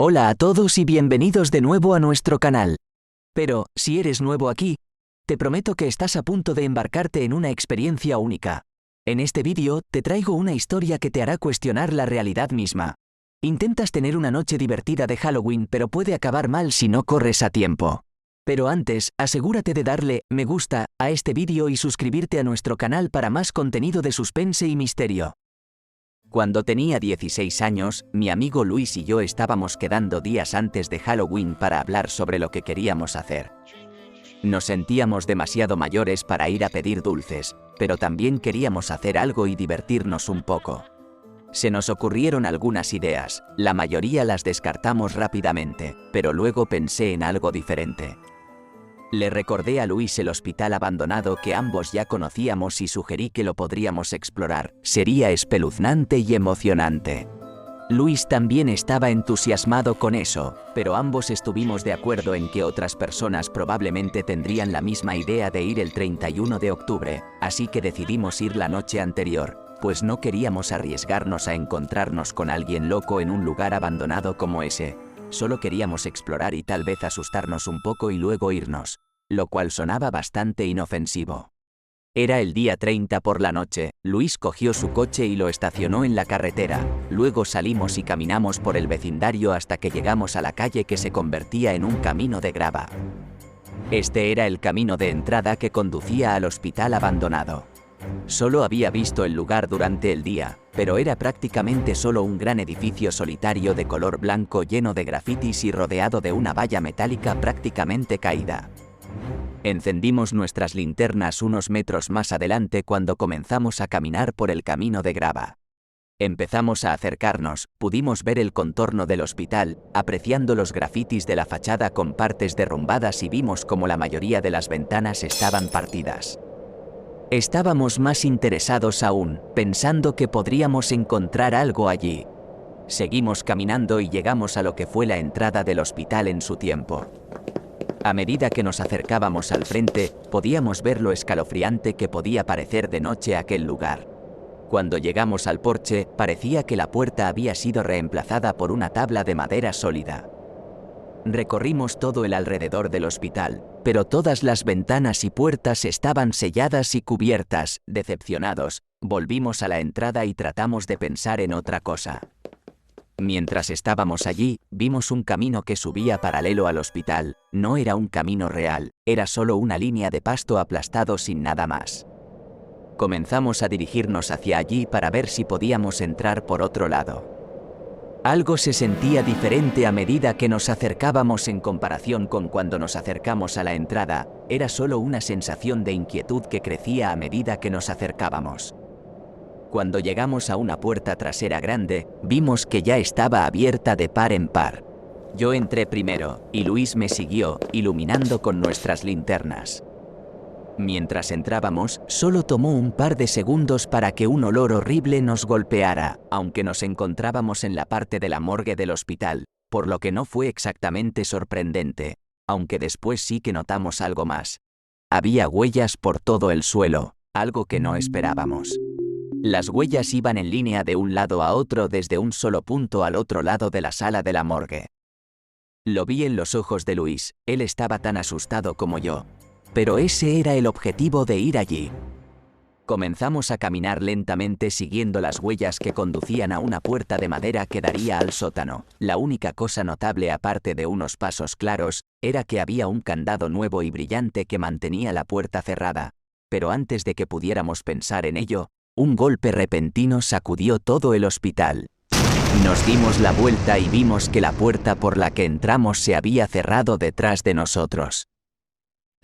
Hola a todos y bienvenidos de nuevo a nuestro canal. Pero, si eres nuevo aquí, te prometo que estás a punto de embarcarte en una experiencia única. En este vídeo, te traigo una historia que te hará cuestionar la realidad misma. Intentas tener una noche divertida de Halloween, pero puede acabar mal si no corres a tiempo. Pero antes, asegúrate de darle me gusta a este vídeo y suscribirte a nuestro canal para más contenido de suspense y misterio. Cuando tenía 16 años, mi amigo Luis y yo estábamos quedando días antes de Halloween para hablar sobre lo que queríamos hacer. Nos sentíamos demasiado mayores para ir a pedir dulces, pero también queríamos hacer algo y divertirnos un poco. Se nos ocurrieron algunas ideas, la mayoría las descartamos rápidamente, pero luego pensé en algo diferente. Le recordé a Luis el hospital abandonado que ambos ya conocíamos y sugerí que lo podríamos explorar. Sería espeluznante y emocionante. Luis también estaba entusiasmado con eso, pero ambos estuvimos de acuerdo en que otras personas probablemente tendrían la misma idea de ir el 31 de octubre, así que decidimos ir la noche anterior, pues no queríamos arriesgarnos a encontrarnos con alguien loco en un lugar abandonado como ese. Solo queríamos explorar y tal vez asustarnos un poco y luego irnos, lo cual sonaba bastante inofensivo. Era el día 30 por la noche, Luis cogió su coche y lo estacionó en la carretera, luego salimos y caminamos por el vecindario hasta que llegamos a la calle que se convertía en un camino de grava. Este era el camino de entrada que conducía al hospital abandonado. Solo había visto el lugar durante el día, pero era prácticamente solo un gran edificio solitario de color blanco lleno de grafitis y rodeado de una valla metálica prácticamente caída. Encendimos nuestras linternas unos metros más adelante cuando comenzamos a caminar por el camino de grava. Empezamos a acercarnos, pudimos ver el contorno del hospital, apreciando los grafitis de la fachada con partes derrumbadas y vimos como la mayoría de las ventanas estaban partidas. Estábamos más interesados aún, pensando que podríamos encontrar algo allí. Seguimos caminando y llegamos a lo que fue la entrada del hospital en su tiempo. A medida que nos acercábamos al frente, podíamos ver lo escalofriante que podía parecer de noche aquel lugar. Cuando llegamos al porche, parecía que la puerta había sido reemplazada por una tabla de madera sólida. Recorrimos todo el alrededor del hospital, pero todas las ventanas y puertas estaban selladas y cubiertas. Decepcionados, volvimos a la entrada y tratamos de pensar en otra cosa. Mientras estábamos allí, vimos un camino que subía paralelo al hospital. No era un camino real, era solo una línea de pasto aplastado sin nada más. Comenzamos a dirigirnos hacia allí para ver si podíamos entrar por otro lado. Algo se sentía diferente a medida que nos acercábamos en comparación con cuando nos acercamos a la entrada. Era solo una sensación de inquietud que crecía a medida que nos acercábamos. Cuando llegamos a una puerta trasera grande, vimos que ya estaba abierta de par en par. Yo entré primero, y Luis me siguió, iluminando con nuestras linternas. Mientras entrábamos, solo tomó un par de segundos para que un olor horrible nos golpeara, aunque nos encontrábamos en la parte de la morgue del hospital, por lo que no fue exactamente sorprendente, aunque después sí que notamos algo más. Había huellas por todo el suelo, algo que no esperábamos. Las huellas iban en línea de un lado a otro desde un solo punto al otro lado de la sala de la morgue. Lo vi en los ojos de Luis, él estaba tan asustado como yo. Pero ese era el objetivo de ir allí. Comenzamos a caminar lentamente siguiendo las huellas que conducían a una puerta de madera que daría al sótano. La única cosa notable aparte de unos pasos claros, era que había un candado nuevo y brillante que mantenía la puerta cerrada. Pero antes de que pudiéramos pensar en ello, un golpe repentino sacudió todo el hospital. Nos dimos la vuelta y vimos que la puerta por la que entramos se había cerrado detrás de nosotros.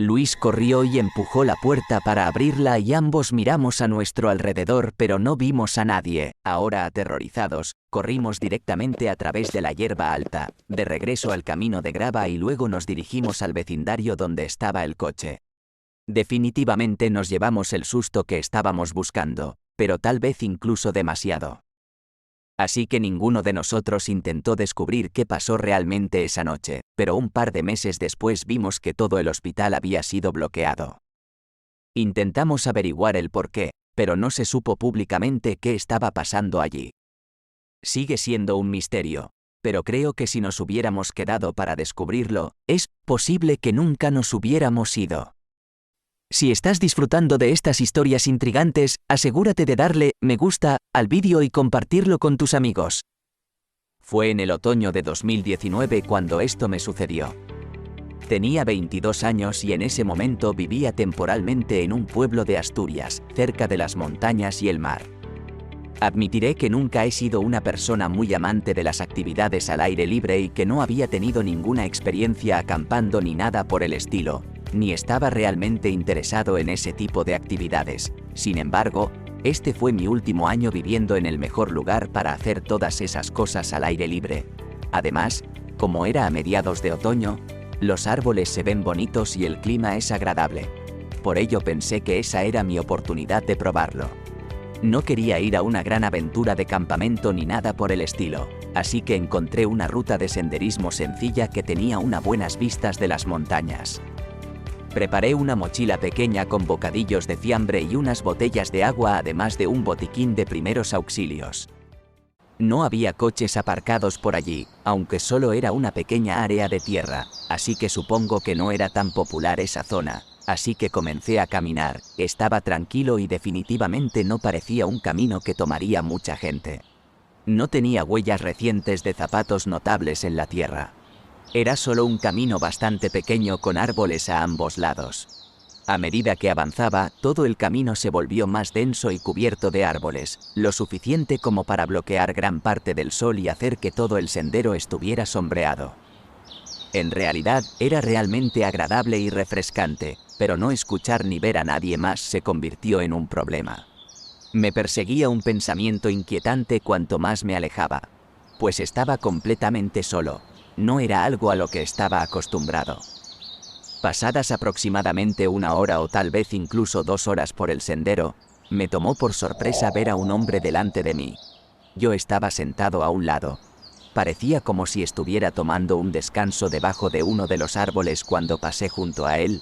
Luis corrió y empujó la puerta para abrirla y ambos miramos a nuestro alrededor pero no vimos a nadie. Ahora aterrorizados, corrimos directamente a través de la hierba alta, de regreso al camino de grava y luego nos dirigimos al vecindario donde estaba el coche. Definitivamente nos llevamos el susto que estábamos buscando, pero tal vez incluso demasiado. Así que ninguno de nosotros intentó descubrir qué pasó realmente esa noche, pero un par de meses después vimos que todo el hospital había sido bloqueado. Intentamos averiguar el porqué, pero no se supo públicamente qué estaba pasando allí. Sigue siendo un misterio, pero creo que si nos hubiéramos quedado para descubrirlo, es posible que nunca nos hubiéramos ido. Si estás disfrutando de estas historias intrigantes, asegúrate de darle me gusta al vídeo y compartirlo con tus amigos. Fue en el otoño de 2019 cuando esto me sucedió. Tenía 22 años y en ese momento vivía temporalmente en un pueblo de Asturias, cerca de las montañas y el mar. Admitiré que nunca he sido una persona muy amante de las actividades al aire libre y que no había tenido ninguna experiencia acampando ni nada por el estilo, ni estaba realmente interesado en ese tipo de actividades. Sin embargo, este fue mi último año viviendo en el mejor lugar para hacer todas esas cosas al aire libre. Además, como era a mediados de otoño, los árboles se ven bonitos y el clima es agradable. Por ello pensé que esa era mi oportunidad de probarlo. No quería ir a una gran aventura de campamento ni nada por el estilo, así que encontré una ruta de senderismo sencilla que tenía unas buenas vistas de las montañas. Preparé una mochila pequeña con bocadillos de fiambre y unas botellas de agua, además de un botiquín de primeros auxilios. No había coches aparcados por allí, aunque solo era una pequeña área de tierra, así que supongo que no era tan popular esa zona. Así que comencé a caminar, estaba tranquilo y definitivamente no parecía un camino que tomaría mucha gente. No tenía huellas recientes de zapatos notables en la tierra. Era solo un camino bastante pequeño con árboles a ambos lados. A medida que avanzaba, todo el camino se volvió más denso y cubierto de árboles, lo suficiente como para bloquear gran parte del sol y hacer que todo el sendero estuviera sombreado. En realidad, era realmente agradable y refrescante, pero no escuchar ni ver a nadie más se convirtió en un problema. Me perseguía un pensamiento inquietante cuanto más me alejaba, pues estaba completamente solo, no era algo a lo que estaba acostumbrado. Pasadas aproximadamente 1 hora o tal vez incluso 2 horas por el sendero, me tomó por sorpresa ver a un hombre delante de mí. Yo estaba sentado a un lado. Parecía como si estuviera tomando un descanso debajo de uno de los árboles cuando pasé junto a él.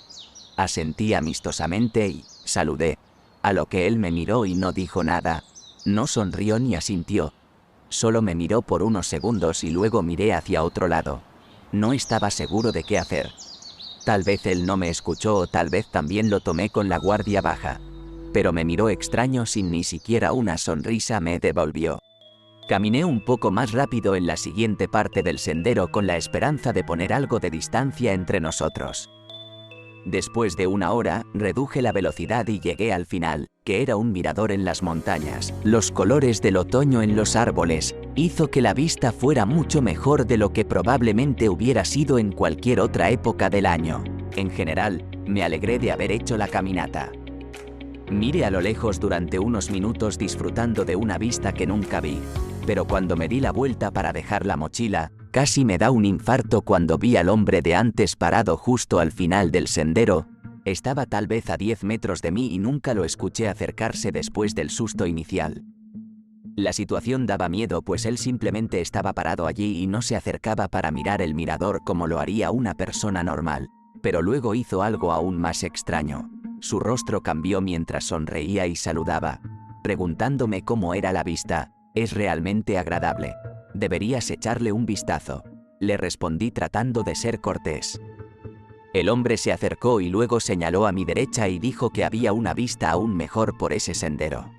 Asentí amistosamente y saludé, a lo que él me miró y no dijo nada. No sonrió ni asintió. Solo me miró por unos segundos y luego miré hacia otro lado. No estaba seguro de qué hacer. Tal vez él no me escuchó o tal vez también lo tomé con la guardia baja. Pero me miró extraño sin ni siquiera una sonrisa me devolvió. Caminé un poco más rápido en la siguiente parte del sendero con la esperanza de poner algo de distancia entre nosotros. Después de 1 hora, reduje la velocidad y llegué al final, que era un mirador en las montañas. Los colores del otoño en los árboles hizo que la vista fuera mucho mejor de lo que probablemente hubiera sido en cualquier otra época del año. En general, me alegré de haber hecho la caminata. Miré a lo lejos durante unos minutos disfrutando de una vista que nunca vi, pero cuando me di la vuelta para dejar la mochila, casi me da un infarto cuando vi al hombre de antes parado justo al final del sendero. Estaba tal vez a 10 metros de mí y nunca lo escuché acercarse después del susto inicial. La situación daba miedo pues él simplemente estaba parado allí y no se acercaba para mirar el mirador como lo haría una persona normal, pero luego hizo algo aún más extraño. Su rostro cambió mientras sonreía y saludaba, preguntándome cómo era la vista. «Es realmente agradable. Deberías echarle un vistazo», le respondí tratando de ser cortés. El hombre se acercó y luego señaló a mi derecha y dijo que había una vista aún mejor por ese sendero.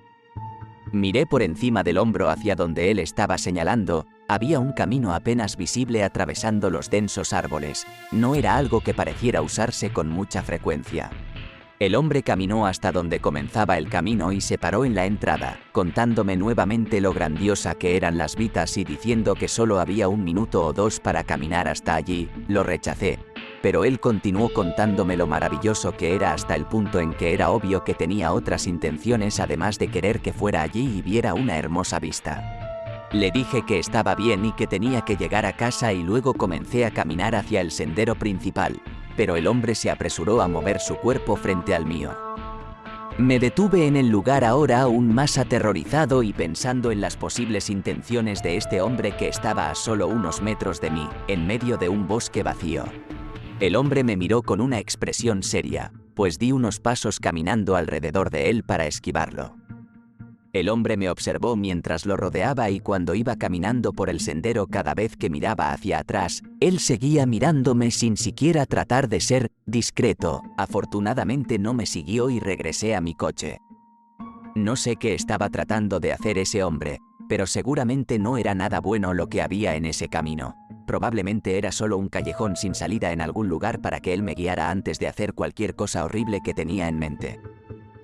Miré por encima del hombro hacia donde él estaba señalando. Había un camino apenas visible atravesando los densos árboles. No era algo que pareciera usarse con mucha frecuencia. El hombre caminó hasta donde comenzaba el camino y se paró en la entrada, contándome nuevamente lo grandiosa que eran las vistas y diciendo que solo había 1 minuto o 2 para caminar hasta allí. Lo rechacé, pero él continuó contándome lo maravilloso que era hasta el punto en que era obvio que tenía otras intenciones además de querer que fuera allí y viera una hermosa vista. Le dije que estaba bien y que tenía que llegar a casa y luego comencé a caminar hacia el sendero principal. Pero el hombre se apresuró a mover su cuerpo frente al mío. Me detuve en el lugar ahora aún más aterrorizado y pensando en las posibles intenciones de este hombre que estaba a solo unos metros de mí, en medio de un bosque vacío. El hombre me miró con una expresión seria, pues di unos pasos caminando alrededor de él para esquivarlo. El hombre me observó mientras lo rodeaba y cuando iba caminando por el sendero cada vez que miraba hacia atrás, él seguía mirándome sin siquiera tratar de ser discreto. Afortunadamente no me siguió y regresé a mi coche. No sé qué estaba tratando de hacer ese hombre, pero seguramente no era nada bueno lo que había en ese camino. Probablemente era solo un callejón sin salida en algún lugar para que él me guiara antes de hacer cualquier cosa horrible que tenía en mente.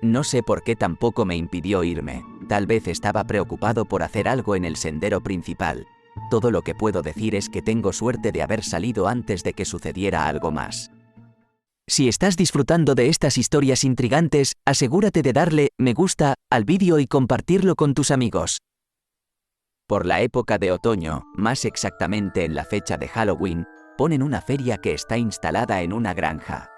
No sé por qué tampoco me impidió irme. Tal vez estaba preocupado por hacer algo en el sendero principal. Todo lo que puedo decir es que tengo suerte de haber salido antes de que sucediera algo más. Si estás disfrutando de estas historias intrigantes, asegúrate de darle me gusta al vídeo y compartirlo con tus amigos. Por la época de otoño, más exactamente en la fecha de Halloween, ponen una feria que está instalada en una granja.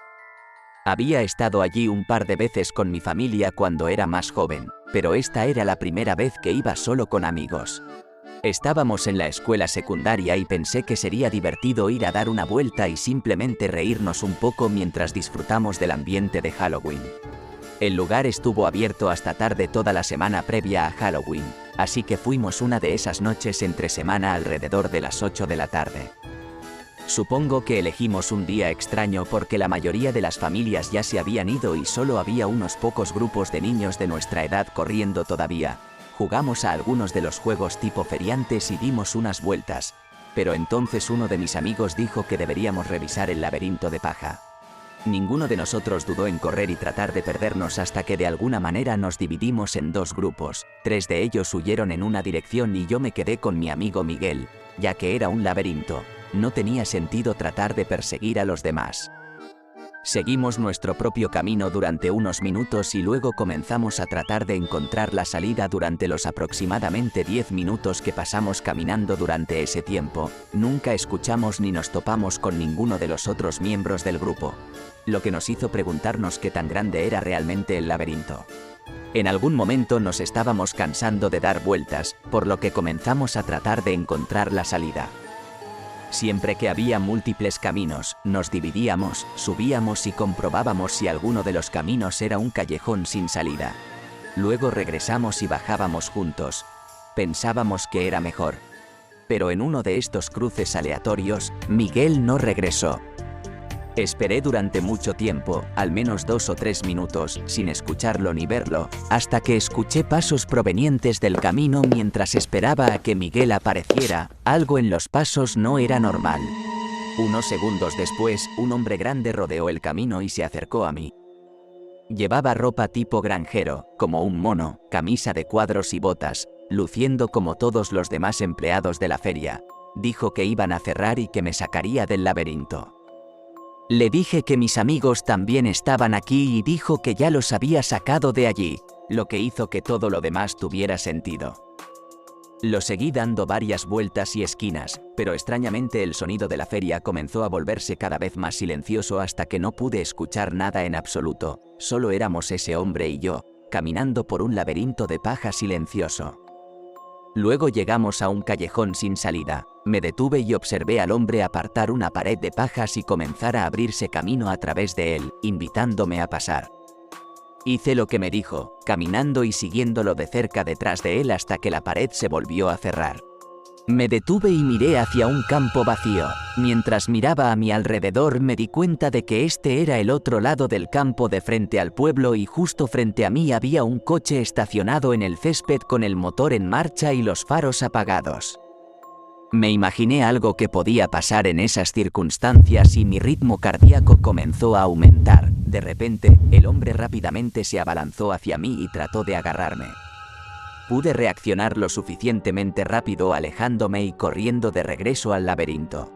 Había estado allí un par de veces con mi familia cuando era más joven, pero esta era la primera vez que iba solo con amigos. Estábamos en la escuela secundaria y pensé que sería divertido ir a dar una vuelta y simplemente reírnos un poco mientras disfrutamos del ambiente de Halloween. El lugar estuvo abierto hasta tarde toda la semana previa a Halloween, así que fuimos una de esas noches entre semana alrededor de las 8 de la tarde. Supongo que elegimos un día extraño porque la mayoría de las familias ya se habían ido y solo había unos pocos grupos de niños de nuestra edad corriendo todavía. Jugamos a algunos de los juegos tipo feriantes y dimos unas vueltas, pero entonces uno de mis amigos dijo que deberíamos revisar el laberinto de paja. Ninguno de nosotros dudó en correr y tratar de perdernos hasta que de alguna manera nos dividimos en dos grupos. 3 de ellos huyeron en una dirección y yo me quedé con mi amigo Miguel, ya que era un laberinto. No tenía sentido tratar de perseguir a los demás. Seguimos nuestro propio camino durante unos minutos y luego comenzamos a tratar de encontrar la salida durante los aproximadamente 10 minutos que pasamos caminando durante ese tiempo. Nunca escuchamos ni nos topamos con ninguno de los otros miembros del grupo, lo que nos hizo preguntarnos qué tan grande era realmente el laberinto. En algún momento nos estábamos cansando de dar vueltas, por lo que comenzamos a tratar de encontrar la salida. Siempre que había múltiples caminos, nos dividíamos, subíamos y comprobábamos si alguno de los caminos era un callejón sin salida. Luego regresamos y bajábamos juntos. Pensábamos que era mejor. Pero en uno de estos cruces aleatorios, Miguel no regresó. Esperé durante mucho tiempo, al menos 2 o 3 minutos, sin escucharlo ni verlo, hasta que escuché pasos provenientes del camino mientras esperaba a que Miguel apareciera. Algo en los pasos no era normal. Unos segundos después, un hombre grande rodeó el camino y se acercó a mí. Llevaba ropa tipo granjero, como un mono, camisa de cuadros y botas, luciendo como todos los demás empleados de la feria. Dijo que iban a cerrar y que me sacaría del laberinto. Le dije que mis amigos también estaban aquí y dijo que ya los había sacado de allí, lo que hizo que todo lo demás tuviera sentido. Lo seguí dando varias vueltas y esquinas, pero extrañamente el sonido de la feria comenzó a volverse cada vez más silencioso hasta que no pude escuchar nada en absoluto. Solo éramos ese hombre y yo, caminando por un laberinto de paja silencioso. Luego llegamos a un callejón sin salida. Me detuve y observé al hombre apartar una pared de pajas y comenzar a abrirse camino a través de él, invitándome a pasar. Hice lo que me dijo, caminando y siguiéndolo de cerca detrás de él hasta que la pared se volvió a cerrar. Me detuve y miré hacia un campo vacío. Mientras miraba a mi alrededor me di cuenta de que este era el otro lado del campo de frente al pueblo y justo frente a mí había un coche estacionado en el césped con el motor en marcha y los faros apagados. Me imaginé algo que podía pasar en esas circunstancias y mi ritmo cardíaco comenzó a aumentar. De repente, el hombre rápidamente se abalanzó hacia mí y trató de agarrarme. Pude reaccionar lo suficientemente rápido alejándome y corriendo de regreso al laberinto.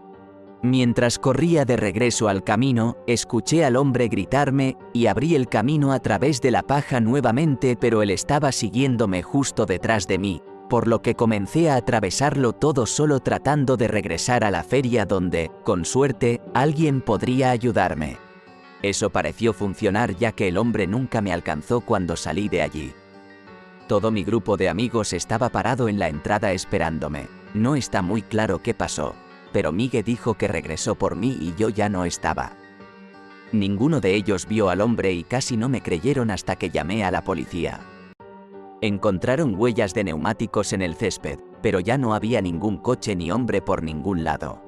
Mientras corría de regreso al camino, escuché al hombre gritarme y abrí el camino a través de la paja nuevamente, pero él estaba siguiéndome justo detrás de mí, por lo que comencé a atravesarlo todo solo tratando de regresar a la feria donde, con suerte, alguien podría ayudarme. Eso pareció funcionar ya que el hombre nunca me alcanzó cuando salí de allí. Todo mi grupo de amigos estaba parado en la entrada esperándome. No está muy claro qué pasó, pero Miguel dijo que regresó por mí y yo ya no estaba. Ninguno de ellos vio al hombre y casi no me creyeron hasta que llamé a la policía. Encontraron huellas de neumáticos en el césped, pero ya no había ningún coche ni hombre por ningún lado.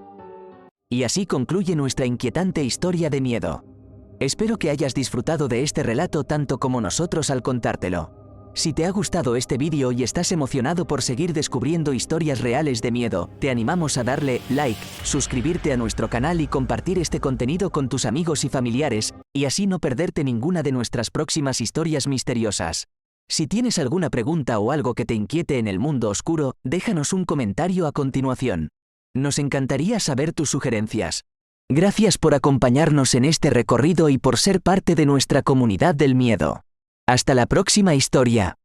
Y así concluye nuestra inquietante historia de miedo. Espero que hayas disfrutado de este relato tanto como nosotros al contártelo. Si te ha gustado este vídeo y estás emocionado por seguir descubriendo historias reales de miedo, te animamos a darle like, suscribirte a nuestro canal y compartir este contenido con tus amigos y familiares, y así no perderte ninguna de nuestras próximas historias misteriosas. Si tienes alguna pregunta o algo que te inquiete en el mundo oscuro, déjanos un comentario a continuación. Nos encantaría saber tus sugerencias. Gracias por acompañarnos en este recorrido y por ser parte de nuestra comunidad del miedo. Hasta la próxima historia.